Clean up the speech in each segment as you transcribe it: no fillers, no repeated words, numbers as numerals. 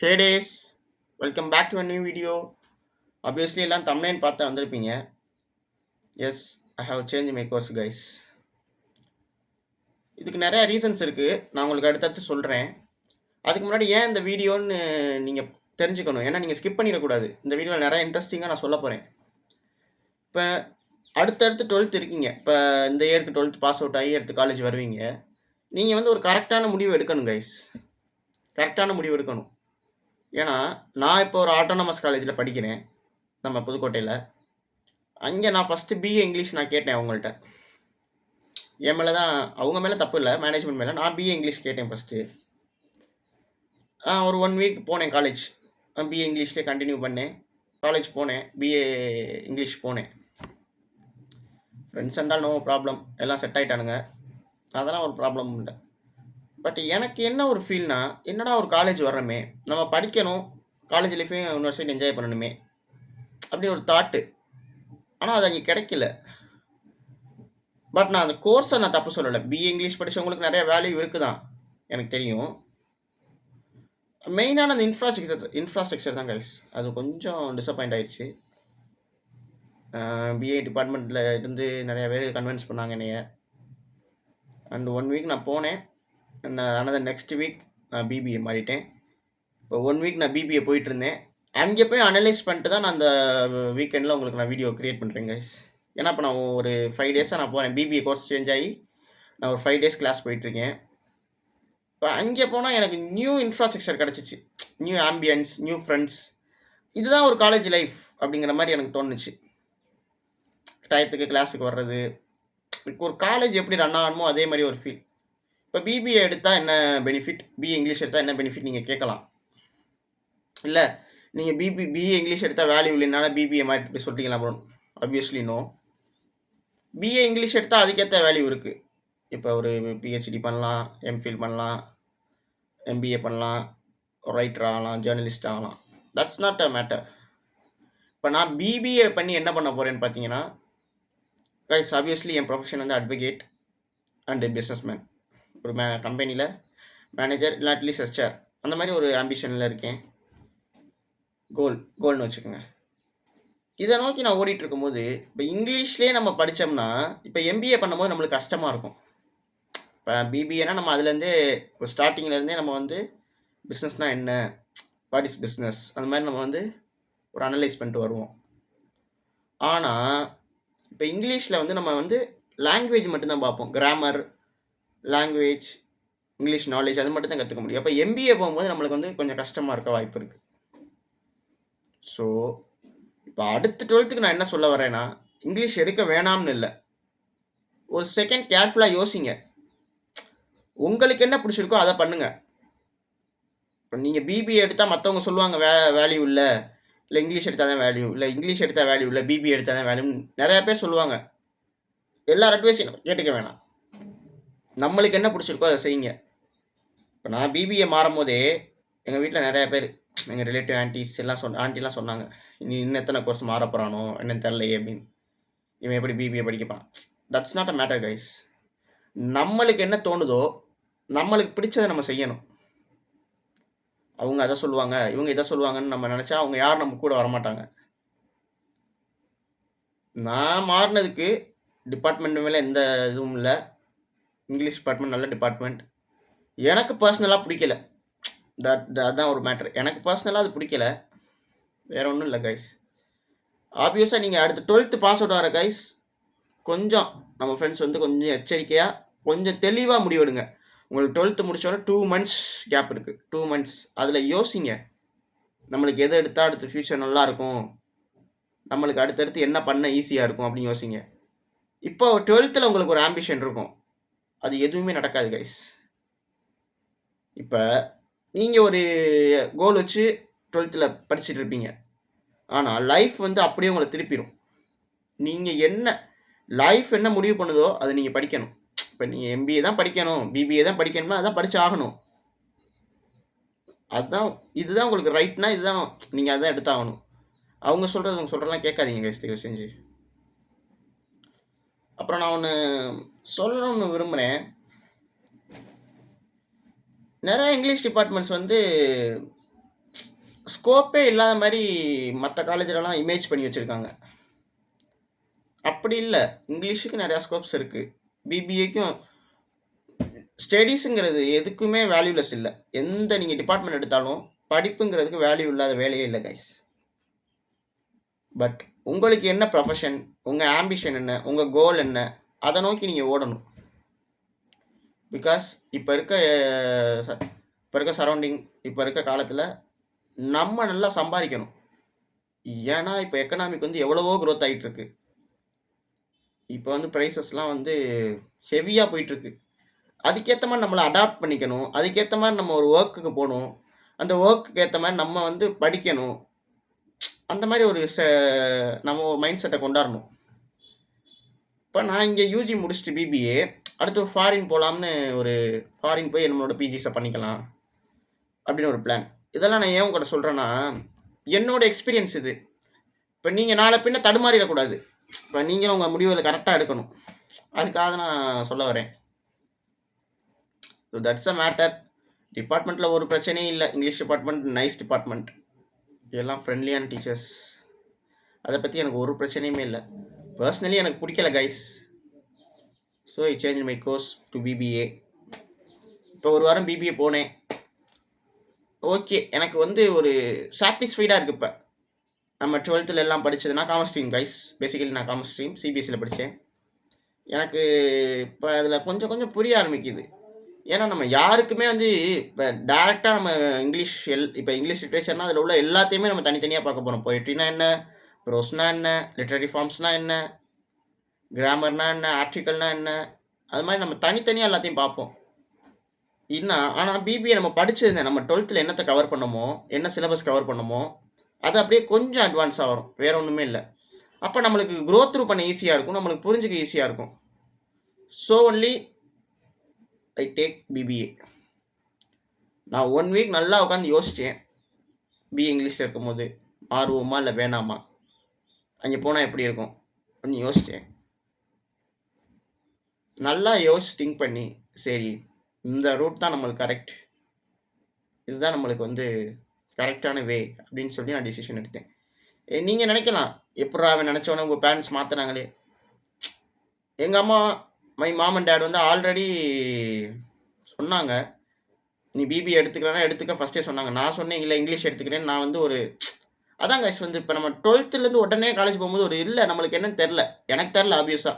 Hey days, welcome back to a new video. Obviously எல்லாம் thumbnail பார்த்து வந்திருப்பீங்க. Yes, I have change my course guys. இதுக்கு நிறைய reasons இருக்குது, நான் உங்களுக்கு அடுத்தடுத்து சொல்கிறேன். அதுக்கு முன்னாடி ஏன் இந்த வீடியோன்னு நீங்கள் தெரிஞ்சுக்கணும், ஏன்னா நீங்கள் ஸ்கிப் பண்ணிடக்கூடாது. இந்த வீடியோவில் நிறைய இன்ட்ரெஸ்டிங்காக நான் சொல்ல போகிறேன். இப்போ அடுத்தடுத்து 12th இருக்கீங்க. இப்போ இந்த இயருக்கு 12th பாஸ் அவுட் ஆகி அடுத்து காலேஜ் வருவீங்க. நீங்கள் வந்து ஒரு கரெக்டான முடிவு எடுக்கணும் கைஸ், கரெக்டான முடிவு எடுக்கணும். ஏன்னா நான் இப்போ ஒரு ஆட்டோனமஸ் காலேஜில் படிக்கிறேன், நம்ம புதுக்கோட்டையில். அங்கே நான் ஃபஸ்ட்டு பிஏ இங்கிலீஷ் நான் கேட்டேன் அவங்கள்ட்ட. என் மேலே தான், அவங்க மேலே தப்பு இல்லை, மேனேஜ்மெண்ட் மேலே. நான் பிஏ இங்கிலீஷ் கேட்டேன் ஃபஸ்ட்டு. ஒரு 1 வீக் போனேன் காலேஜ். பிஏ இங்கிலீஷ்லேயே கண்டினியூ பண்ணேன். காலேஜ் போனேன், பிஏ இங்கிலீஷ் போனேன். ஃப்ரெண்ட்ஸ் என்றால் நோ ப்ராப்ளம், எல்லாம் செட் ஆகிட்டானுங்க, அதெல்லாம் ஒரு ப்ராப்ளமும் இல்லை. பட் எனக்கு என்ன ஒரு ஃபீல்னா, என்னடா ஒரு காலேஜ் வர்றோமே, நம்ம படிக்கணும், காலேஜ் லைஃபையும் இன்னொரு சைடு என்ஜாய் பண்ணணுமே அப்படி ஒரு தாட்டு. ஆனால் அது அங்கே கிடைக்கல. பட் நான் அந்த கோர்ஸை நான் தப்பு சொல்லலை. பிஏ இங்கிலீஷ் படித்தவங்களுக்கு நிறைய வேல்யூ இருக்குது தான், எனக்கு தெரியும். மெயினான அந்த இன்ஃப்ராஸ்ட்ரக்சர் தான் கைஸ், அது கொஞ்சம் டிசப்பாயிண்ட் ஆயிடுச்சு. பிஏ டிபார்ட்மெண்ட்டில் இருந்து நிறைய பேர் கன்வின்ஸ் பண்ணாங்க என்னைய. அண்ட் 1 வீக் நான் போனேன். ஆனால் நெக்ஸ்ட் வீக் நான் பிபிஏ மாறிட்டேன். இப்போ 1 வீக் நான் பிபிஏ போயிட்டுருந்தேன். அங்கே போய் அனலைஸ் பண்ணிட்டு தான் நான் அந்த வீக்கெண்டில் உங்களுக்கு நான் வீடியோ க்ரியேட் பண்ணுறேன் கைஸ். ஏன்னா இப்போ நான் ஒரு 5 டேஸாக நான் போகிறேன். பிபிஏ கோர்ஸ் சேஞ்ச் ஆகி நான் ஒரு 5 டேஸ் கிளாஸ் போயிட்டுருக்கேன். இப்போ அங்கே போனால் எனக்கு நியூ இன்ஃப்ராஸ்ட்ரக்சர் கிடச்சிச்சு, நியூ ஆம்பியன்ஸ், நியூ ஃப்ரெண்ட்ஸ். இதுதான் ஒரு காலேஜ் லைஃப் அப்படிங்கிற மாதிரி எனக்கு தோணுச்சு. டயத்துக்கு கிளாஸுக்கு வர்றது, ஒரு காலேஜ் எப்படி ரன் ஆகணுமோ அதே மாதிரி ஒரு ஃபீல். இப்போ பிபிஏ எடுத்தால் என்ன பெனிஃபிட், பிஏ இங்கிலீஷ் எடுத்தால் என்ன பெனிஃபிட் நீங்கள் கேட்கலாம். இல்லை நீங்கள் பிஏ இங்கிலீஷ் எடுத்தால் வேல்யூ இல்லைனால பிபிஏ மாதிரி இப்படி சொல்லிட்டீங்களா bro? Obviously no. BA English எடுத்தால் அதுக்கேற்ற வேல்யூ இருக்குது. இப்போ ஒரு பிஹெச்டி பண்ணலாம், எம்ஃபில் பண்ணலாம், எம்பிஏ பண்ணலாம், ரைட்டர் ஆகலாம், ஜேர்னலிஸ்ட் ஆகலாம். That's not a matter. இப்போ நான் பிபிஏ பண்ணி என்ன பண்ண போகிறேன்னு பார்த்தீங்கன்னா கைஸ், ஆப்வியஸ்லி என் ப்ரொஃபஷன் வந்து அட்வொகேட் அண்டு பிஸ்னஸ்மேன். ஒரு கம்பெனியில் மேனேஜர் இல்லை அட்லீஸ்ட் ஹெச்ஆர் அந்த மாதிரி ஒரு ஆம்பிஷனில் இருக்கேன். கோல்னு வச்சுக்கோங்க. இதை நோக்கி நான் ஓடிட்டு இருக்கும்போது இப்போ இங்கிலீஷ்லேயே நம்ம படித்தோம்னா, இப்போ எம்பிஏ பண்ணும்போது நம்மளுக்கு கஷ்டமாக இருக்கும். இப்போ பிபிஏனா நம்ம அதுலேருந்தே ஒரு ஸ்டார்டிங்லேருந்தே நம்ம வந்து பிஸ்னஸ்னால் என்ன, வாட் இஸ் பிஸ்னஸ், அந்த மாதிரி நம்ம வந்து ஒரு அனலைஸ் பண்ணிட்டு வருவோம். ஆனால் இப்போ இங்கிலீஷில் வந்து நம்ம வந்து லாங்குவேஜ் மட்டும்தான் பார்ப்போம். கிராமர், லாங்குவேஜ், இங்கிலீஷ் நாலேஜ் அது மட்டும் தான் கற்றுக்க முடியும். அப்போ எம்பிஏ போகும்போது நம்மளுக்கு வந்து கொஞ்சம் கஷ்டமாக இருக்க வாய்ப்பு இருக்குது. ஸோ இப்போ அடுத்த 12th நான் என்ன சொல்ல வரேன்னா, இங்கிலீஷ் எடுக்க வேணாம்னு இல்லை, ஒரு செகண்ட் கேர்ஃபுல்லாக யோசிங்க. உங்களுக்கு என்ன பிடிச்சிருக்கோ அதை பண்ணுங்கள். இப்போ நீங்கள் பிபிஏ எடுத்தால் மற்றவங்க சொல்லுவாங்க வேல்யூ இல்லை, இல்லை இங்கிலீஷ் எடுத்தால் தான் வேல்யூ, இல்லை இங்கிலீஷ் எடுத்தால் வேல்யூ இல்லை, பிபிஏ எடுத்தால் தான் வேல்யூன்னு நிறையா பேர் சொல்லுவாங்க. எல்லா அட்வைஸையும் கேட்டுக்க வேணாம். நம்மளுக்கு என்ன பிடிச்சிருக்கோ அதை செய்யுங்க. இப்போ நான் பிபிஏ மாறும் போதே எங்கள் வீட்டில் நிறையா பேர், எங்கள் ரிலேட்டிவ் ஆன்டிஸ் எல்லாம் ஆண்டிலாம் சொன்னாங்க, நீ இன்னும் எத்தனை கோர்ஸ் மாற போகிறானோ என்னன்னு தெரிலையே அப்படின்னு, இவன் எப்படி பிபிஏ படிக்கப்பான். That's not a matter guys. நம்மளுக்கு என்ன தோணுதோ, நம்மளுக்கு பிடிச்சதை நம்ம செய்யணும். அவங்க அதை சொல்லுவாங்க, இவங்க இதை சொல்லுவாங்கன்னு நம்ம நினச்சா அவங்க யாரும் நம்ம கூட வரமாட்டாங்க. நான் மாறினதுக்கு டிபார்ட்மெண்ட் மேலே எந்த இதுவும் இல்லை. இங்கிலீஷ் டிபார்ட்மெண்ட் நல்ல டிபார்ட்மெண்ட். எனக்கு பர்சனலாக பிடிக்கல, அதுதான் ஒரு மேட்ரு. எனக்கு பர்சனலாக அது பிடிக்கல, வேறு ஒன்றும் இல்லை கைஸ். ஆப்வியஸாக நீங்கள் அடுத்த 12th பாஸ் அவுட் ஆகிற கைஸ், கொஞ்சம் நம்ம ஃப்ரெண்ட்ஸ் வந்து கொஞ்சம் எச்சரிக்கையாக கொஞ்சம் தெளிவாக முடிவெடுங்க. உங்களுக்கு 12th முடித்தோன்னே 2 months கேப் இருக்குது. 2 months அதில் யோசிங்க, நம்மளுக்கு எதை எடுத்தால் அடுத்த ஃப்யூச்சர் நல்லாயிருக்கும், நம்மளுக்கு அடுத்தடுத்து என்ன பண்ண ஈஸியாக இருக்கும் அப்படின்னு யோசிங்க. இப்போ 12th உங்களுக்கு ஒரு ஆம்பிஷன் இருக்கும், அது எதுவுமே நடக்காது கைஸ். இப்போ நீங்கள் ஒரு கோல் வச்சு 12th படிச்சுட்டு இருப்பீங்க, ஆனால் லைஃப் வந்து அப்படியே உங்களை திருப்பிடும். நீங்கள் என்ன லைஃப் என்ன முடிவு பண்ணுதோ அதை நீங்கள் படிக்கணும். இப்போ நீங்கள் எம்பிஏ தான் படிக்கணும், பிபிஏ தான் படிக்கணும்னா அதான் படித்து ஆகணும். அதுதான், இதுதான் உங்களுக்கு ரைட்னா இதுதான், நீங்கள் அதான் எடுத்தாகணும். அவங்க சொல்கிறதெல்லாம் கேட்காதீங்க கைஸ், தயவு செஞ்சு. அப்புறம் நான் ஒன்று சொல்லணும்னு விரும்புகிறேன். நிறைய இங்கிலீஷ் டிபார்ட்மெண்ட்ஸ் வந்து ஸ்கோப்பே இல்லாத மாதிரி மற்ற காலேஜ்லலாம் இமேஜ் பண்ணி வச்சுருக்காங்க. அப்படி இல்லை, இங்கிலீஷுக்கு நிறையா ஸ்கோப்ஸ் இருக்குது. பிபிஏக்கும் ஸ்டடீஸுங்கிறது எதுக்குமே வேல்யூலெஸ் இல்லை. எந்த நீங்கள் டிபார்ட்மெண்ட் எடுத்தாலும் படிப்புங்கிறதுக்கு வேல்யூ இல்லாத வேலையே இல்லை கைஸ். பட் உங்களுக்கு என்ன ப்ரொஃபஷன், உங்கள் ஆம்பிஷன் என்ன, உங்கள் கோல் என்ன, அதை நோக்கி நீங்கள் ஓடணும். பிகாஸ் இப்போ இருக்க சரௌண்டிங், இப்போ இருக்க காலத்தில் நம்ம நல்லா சம்பாதிக்கணும். ஏன்னா இப்போ எக்கனாமிக் வந்து எவ்வளவோ க்ரோத் ஆகிட்டுருக்கு. இப்போ வந்து ப்ரைஸஸ்லாம் வந்து ஹெவியாக போயிட்டுருக்கு. அதுக்கேற்ற மாதிரி நம்மளை அடாப்ட் பண்ணிக்கணும். அதுக்கேற்ற மாதிரி நம்ம ஒரு ஒர்க்குக்கு போகணும். அந்த ஒர்க்குக்கு ஏற்ற மாதிரி நம்ம வந்து படிக்கணும். அந்த மாதிரி ஒரு நம்ம ஒரு மைண்ட் செட்டை கொண்டாடணும். இப்போ நான் இங்கே யூஜி முடிச்சுட்டு பிபிஏ, அடுத்து ஃபாரின் போகலாம்னு ஒரு ஃபாரின் போய் நம்மளோட பிஜிஸை பண்ணிக்கலாம் அப்படின்னு ஒரு பிளான். இதெல்லாம் நான் ஏன் உங்கள்கிட்ட சொல்கிறேன்னா, என்னோட எக்ஸ்பீரியன்ஸ் இது. இப்போ நீங்கள் நாளை பின்ன தடுமாறிடக்கூடாது. இப்போ நீங்களும் உங்கள் முடிவுகளை கரெக்டாக எடுக்கணும். அதுக்காக நான் சொல்ல வரேன். So that's a matter. டிபார்ட்மெண்ட்டில் ஒரு பிரச்சனையும் இல்லை. இங்கிலீஷ் டிபார்ட்மெண்ட் நைஸ் டிபார்ட்மெண்ட், எல்லாம் ஃப்ரெண்ட்லியான டீச்சர்ஸ். அதை பற்றி எனக்கு ஒரு பிரச்சனையுமே இல்லை. பர்சனலி எனக்கு பிடிக்கல guys. So I change my course to BBA. இப்போ ஒரு வாரம் பிபிஏ போனேன். ஓகே, எனக்கு வந்து ஒரு சாட்டிஸ்ஃபைடாக இருக்குது. இப்போ நம்ம 12th எல்லாம் படித்தது, நான் காமர்ஸ் ஸ்ட்ரீம் கைஸ். பேசிக்கலி நான் காமர்ஸ் ஸ்ட்ரீம் சிபிஎஸ்சியில் படித்தேன். எனக்கு இப்போ அதில் கொஞ்சம் கொஞ்சம் புரிய ஆரம்பிக்குது. ஏன்னா நம்ம யாருக்குமே வந்து இப்போ டேரெக்டாக நம்ம இப்போ இங்கிலீஷ் லிட்ரேச்சர்னால் அதில் உள்ள எல்லாத்தையுமே நம்ம தனித்தனியாக பார்க்க போகிறோம். போய்ட்ரினா என்ன, ப்ரோஸ்னா என்ன, லிட்ரரி ஃபார்ம்ஸ்னால் என்ன, கிராமர்னா என்ன, ஆர்டிக்கல்னால் என்ன, அது மாதிரி நம்ம தனித்தனியாக எல்லாத்தையும் பார்ப்போம். ஆனால் பிபிஏ நம்ம படிச்சிருந்தேன். நம்ம 12th என்னத்தை கவர் பண்ணமோ, என்ன சிலபஸ் கவர் பண்ணமோ, அது அப்படியே கொஞ்சம் அட்வான்ஸாக வரும். வேறு ஒன்றுமே இல்லை. அப்போ நம்மளுக்கு க்ரோத் த்ரூ பண்ண ஈஸியாக இருக்கும், நம்மளுக்கு புரிஞ்சுக்க ஈஸியாக இருக்கும். So only I take BBA. நான் 1 வீக் நல்லா உட்காந்து யோசித்தேன். பிஏ இங்கிலீஷில் இருக்கும்போது ஆர்வமா இல்லை வேணாமா, அங்கே போனால் எப்படி இருக்கும் அப்படின்னு யோசித்தேன். நல்லா யோசிச்சு திங்க் பண்ணி, சரி இந்த ரூட் தான் நம்மளுக்கு கரெக்ட், இதுதான் நம்மளுக்கு வந்து கரெக்டான வே அப்படின்னு சொல்லி நான் டிசிஷன் எடுத்தேன். நீங்கள் நினைக்கலாம், எப்படா அவன் நினச்சோன்னே உங்கள் பேரண்ட்ஸ் மாற்றினாங்களே. எங்கள் அம்மா, மை மாம் அண்ட் டேட் வந்து ஆல்ரெடி சொன்னாங்க, நீ பிபிஏ எடுத்துக்கிறேன்னா எடுத்துக்க ஃபஸ்ட்டே சொன்னாங்க. நான் சொன்னேன் இல்லை இங்கிலீஷ் எடுத்துக்கிறேன். நான் வந்து ஒரு அதான் கைஸ் வந்து இப்போ நம்ம 12th உடனே காலேஜ் போகும்போது ஒரு இல்லை, நம்மளுக்கு என்னன்னு தெரில. எனக்கு தெரில ஆப்வியஸாக.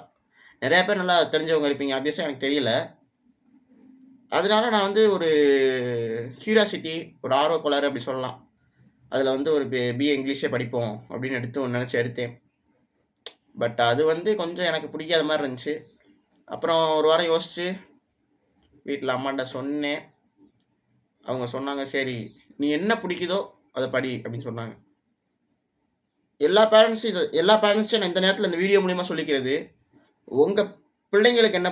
நிறையா பேர் நல்லா தெரிஞ்சவங்க இருப்பீங்க, ஆப்வியஸாக எனக்கு தெரியல. அதனால நான் வந்து ஒரு க்யூரியாசிட்டி, ஒரு ஆர்வ கோளாறு அப்படி சொல்லலாம், அதில் வந்து ஒரு பிஏ இங்கிலீஷே படிப்போம் அப்படின்னு நினச்சி எடுத்தேன். பட் அது வந்து கொஞ்சம் எனக்கு பிடிக்காத மாதிரி இருந்துச்சு. அப்புறம் ஒரு வாரம் யோசிச்சு வீட்டில் அம்மாண்ட சொன்னேன். அவங்க சொன்னாங்க, சரி நீ என்ன பிடிக்குதோ அதை படி அப்படின்னு சொன்னாங்க. எல்லா பேரண்ட்ஸையும் நான் இந்த நேரத்தில் இந்த வீடியோ மூலிமா சொல்லிக்கிறது, உங்கள் பிள்ளைங்களுக்கு என்ன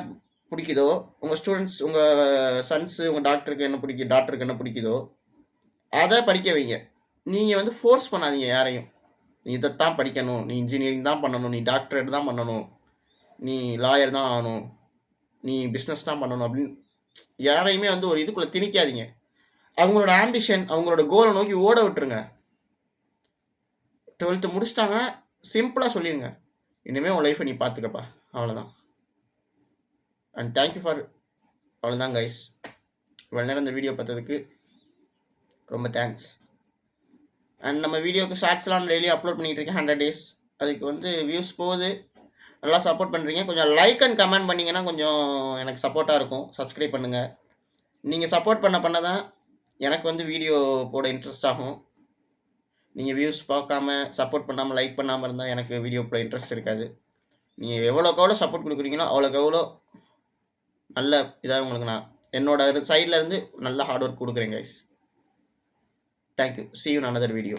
பிடிக்குதோ, உங்கள் ஸ்டூடெண்ட்ஸ், உங்கள் சன்ஸு, உங்கள் டாக்டருக்கு என்ன பிடிக்குதோ அதை படிக்க வைங்க. நீங்கள் வந்து ஃபோர்ஸ் பண்ணாதீங்க யாரையும். நீ இதைத்தான் படிக்கணும், நீ இன்ஜினியரிங் தான் பண்ணணும், நீ டாக்டரேட் தான் பண்ணணும், நீ லாயர் தான் ஆகணும், நீ பிஸ்னஸ் தான் பண்ணணும் அப்படின்னு யாரையுமே வந்து ஒரு இதுக்குள்ளே திணிக்காதீங்க. அவங்களோட ஆம்பிஷன், அவங்களோட கோலை நோக்கி ஓட விட்டுருங்க. 12th முடிச்சிட்டாங்க, சிம்பிளாக சொல்லிடுங்க, இனிமேல் உன் லைஃப்பை நீ பார்த்துக்கப்பா, அவ்வளோதான். அண்ட் தேங்க்யூ ஃபார் அவ்வளோதான் கைஸ். இவ்வளோ நேரம் இந்த வீடியோ பார்த்ததுக்கு ரொம்ப தேங்க்ஸ். அண்ட் நம்ம வீடியோக்கு ஷார்ட்ஸ்லாம் டெய்லியும் அப்லோட் பண்ணிகிட்டு இருக்கேன், 100 days. அதுக்கு வந்து வியூஸ் போகுது, நல்லா சப்போர்ட் பண்ணுறீங்க. கொஞ்சம் லைக் அண்ட் கமெண்ட் பண்ணிங்கன்னா கொஞ்சம் எனக்கு சப்போர்ட்டாக இருக்கும். சப்ஸ்கிரைப் பண்ணுங்கள். நீங்கள் சப்போர்ட் பண்ண தான் எனக்கு வந்து வீடியோ போட இன்ட்ரெஸ்ட் ஆகும். நீங்கள் வியூஸ் பார்க்காம, சப்போர்ட் பண்ணாமல், லைக் பண்ணாமல் இருந்தால் எனக்கு வீடியோ போட இன்ட்ரெஸ்ட் இருக்காது. நீங்கள் எவ்வளோக்கு எவ்வளோ சப்போர்ட் கொடுக்குறீங்களோ அவ்வளோக்கு எவ்வளோ நல்ல இதாக உங்களுக்கு நான் என்னோட சைடில் இருந்து நல்ல ஹார்ட் ஒர்க் கொடுக்குறேன் guys. Thank you. See you in another video.